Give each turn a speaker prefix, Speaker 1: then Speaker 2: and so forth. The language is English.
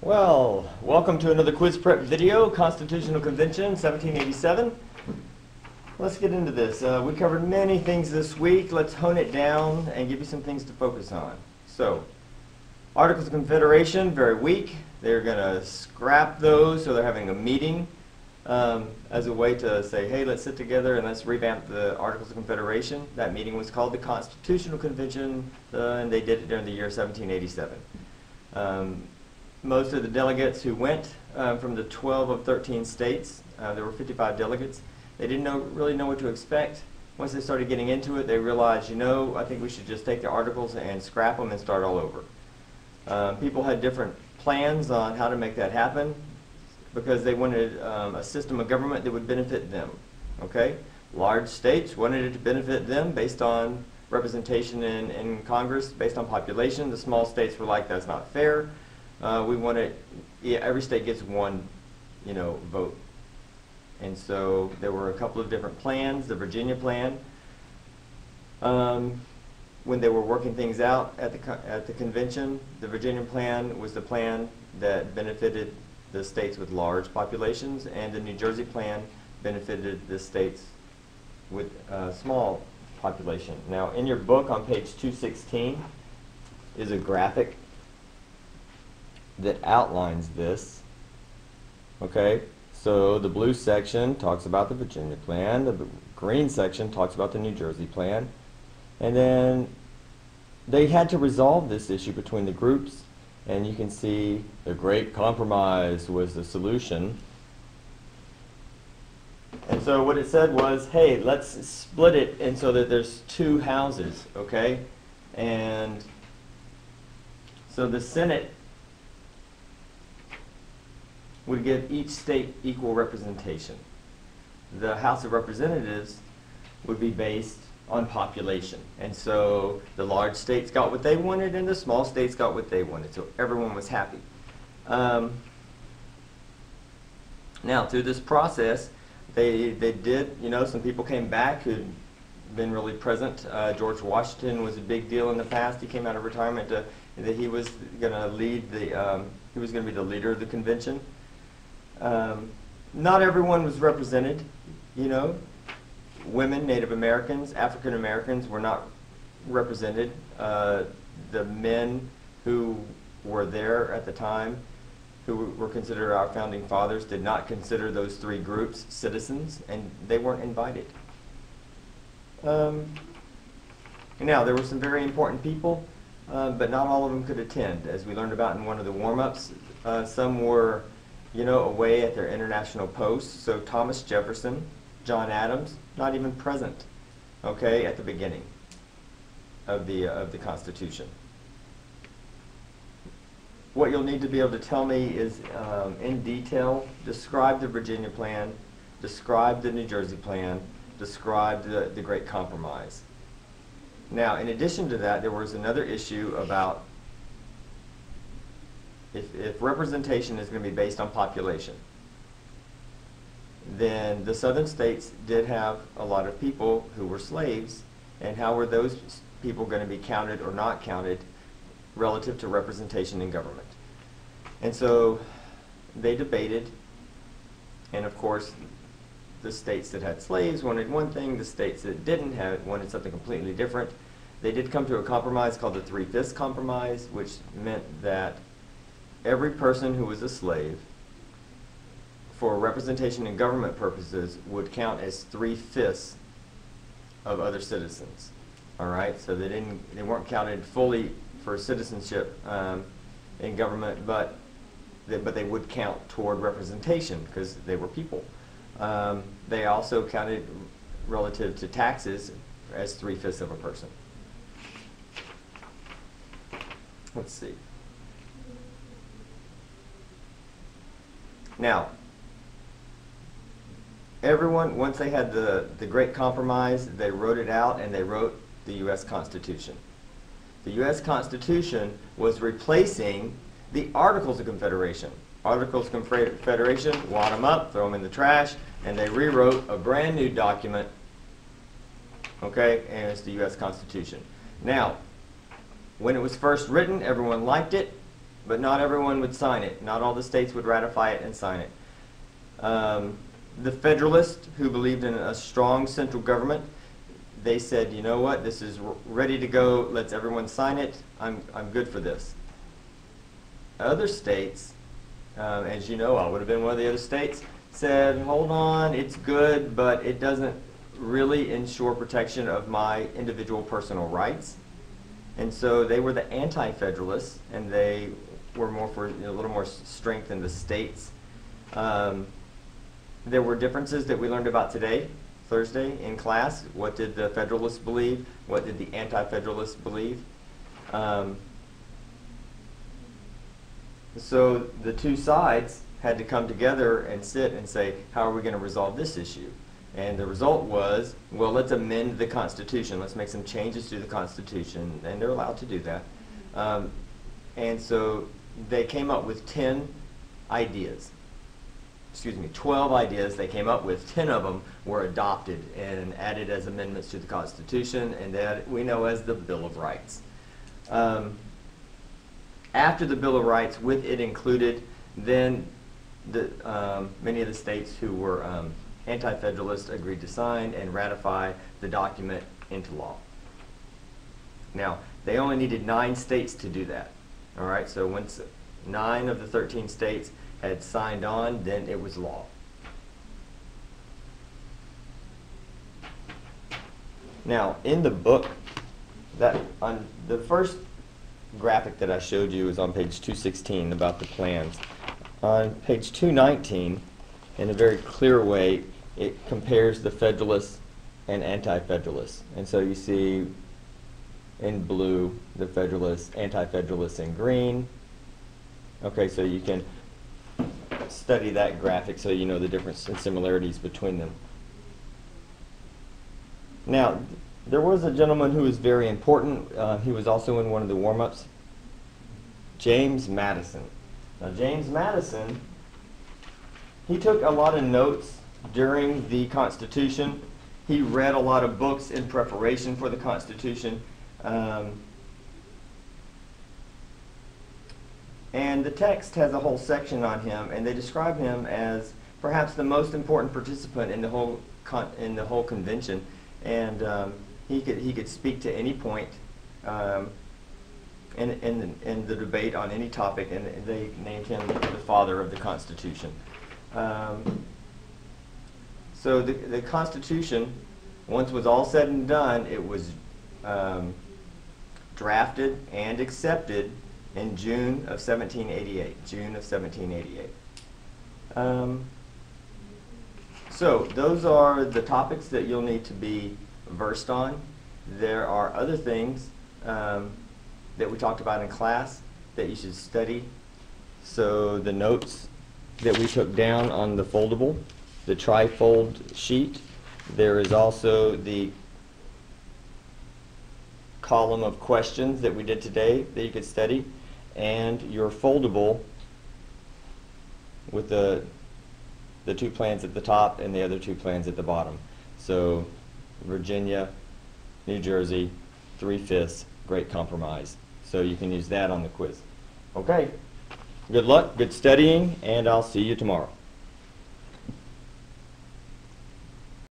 Speaker 1: Well, welcome to another quiz prep video, Constitutional Convention 1787. Let's get into this. We covered many things this week. Let's hone it down and give you some things to focus on. So, Articles of Confederation, very weak. They're going to scrap those, so they're having a meeting as a way to say, hey, let's sit together and let's revamp the Articles of Confederation. That meeting was called the Constitutional Convention, and they did it during the year 1787. Most of the delegates who went from the 12 of 13 states, there were 55 delegates, they didn't really know what to expect. Once they started getting into it, they realized, I think we should just take the articles and scrap them and start all over. People had different plans on how to make that happen because they wanted a system of government that would benefit them. Okay? Large states wanted it to benefit them based on representation in Congress, based on population. The small states were like, that's not fair. We want it, every state gets one, vote. And so there were a couple of different plans. The Virginia plan, when they were working things out at the convention, the Virginia plan was the plan that benefited the states with large populations, and the New Jersey plan benefited the states with small population. Now, in your book on page 216 is a graphic that outlines this. Okay, so the blue section talks about the Virginia plan, the green section talks about the New Jersey plan, and then they had to resolve this issue between the groups, and you can see the Great Compromise was the solution. And so what it said was, hey, let's split it and so that there's two houses, okay? And so the Senate would give each state equal representation. The House of Representatives would be based on population. And so the large states got what they wanted and the small states got what they wanted. So everyone was happy. Now, through this process, they did, some people came back who'd been really present. George Washington was a big deal in the past. He came out of retirement that he was going to lead he was going to be the leader of the convention. Not everyone was represented, Women, Native Americans, African Americans were not represented. The men who were there at the time, who were considered our founding fathers, did not consider those three groups citizens, and they weren't invited. Now, there were some very important people, but not all of them could attend. As we learned about in one of the warm-ups, some were away at their international posts. So Thomas Jefferson, John Adams, not even present, okay, at the beginning of the Constitution. What you'll need to be able to tell me is, in detail, describe the Virginia plan, describe the New Jersey plan, describe the Great Compromise. Now, in addition to that, there was another issue about if representation is going to be based on population, then the southern states did have a lot of people who were slaves, and how were those people going to be counted or not counted relative to representation in government? And so they debated, and of course the states that had slaves wanted one thing, the states that didn't have wanted something completely different. They did come to a compromise called the 3/5 compromise, which meant that every person who was a slave, for representation in government purposes, would count as 3/5 of other citizens. All right, so they weren't counted fully for citizenship in government, but they would count toward representation because they were people. They also counted relative to taxes as 3/5 of a person. Let's see. Now, everyone, once they had the Great Compromise, they wrote it out and they wrote the U.S. Constitution. The U.S. Constitution was replacing the Articles of Confederation. Articles of Confederation, wad them up, throw them in the trash, and they rewrote a brand new document, okay, and it's the U.S. Constitution. Now, when it was first written, everyone liked it. but not everyone would sign it. Not all the states would ratify it and sign it. The Federalists, who believed in a strong central government, they said, you know what, this is ready to go, let's everyone sign it, I'm good for this. Other states, as you know, I would have been one of the other states, said, hold on, it's good, but it doesn't really ensure protection of my individual personal rights. And so they were the anti-federalists, and they were more for a little more strength in the states. There were differences that we learned about today, Thursday, in class. What did the Federalists believe? What did the anti-federalists believe? So the two sides had to come together and sit and say, how are we going to resolve this issue? And the result was, well, let's amend the Constitution. Let's make some changes to the Constitution. And they're allowed to do that. And so they came up with 10 ideas. Excuse me, 12 ideas they came up with. 10 of them were adopted and added as amendments to the Constitution, and that we know as the Bill of Rights. After the Bill of Rights, with it included, then many of the states who were anti-federalist agreed to sign and ratify the document into law. Now, they only needed 9 states to do that. All right, so once 9 of the 13 states had signed on, then it was law. Now, in the book, that on the first graphic that I showed you is on page 216 about the plans. On page 219, in a very clear way, it compares the Federalists and Anti-Federalists. And so you see in blue the Federalists, Anti-Federalists in green. Okay, so you can study that graphic so you know the difference and similarities between them. Now, there was a gentleman who was very important. He was also in one of the warm-ups, James Madison. Now, James Madison, he took a lot of notes during the Constitution. He read a lot of books in preparation for the Constitution. And the text has a whole section on him, and they describe him as perhaps the most important participant in the whole convention. And he could speak to any point in the debate on any topic, and they named him the father of the Constitution. So the Constitution, once was all said and done, it was drafted and accepted in June of 1788. June of 1788. So those are the topics that you'll need to be versed on. There are other things that we talked about in class that you should study. So the notes that we took down on the foldable, the tri-fold sheet. There is also the column of questions that we did today that you could study, and your foldable with the 2 plans at the top and the other 2 plans at the bottom. So Virginia, New Jersey, 3/5, Great Compromise. So you can use that on the quiz. Okay, good luck, good studying, and I'll see you tomorrow.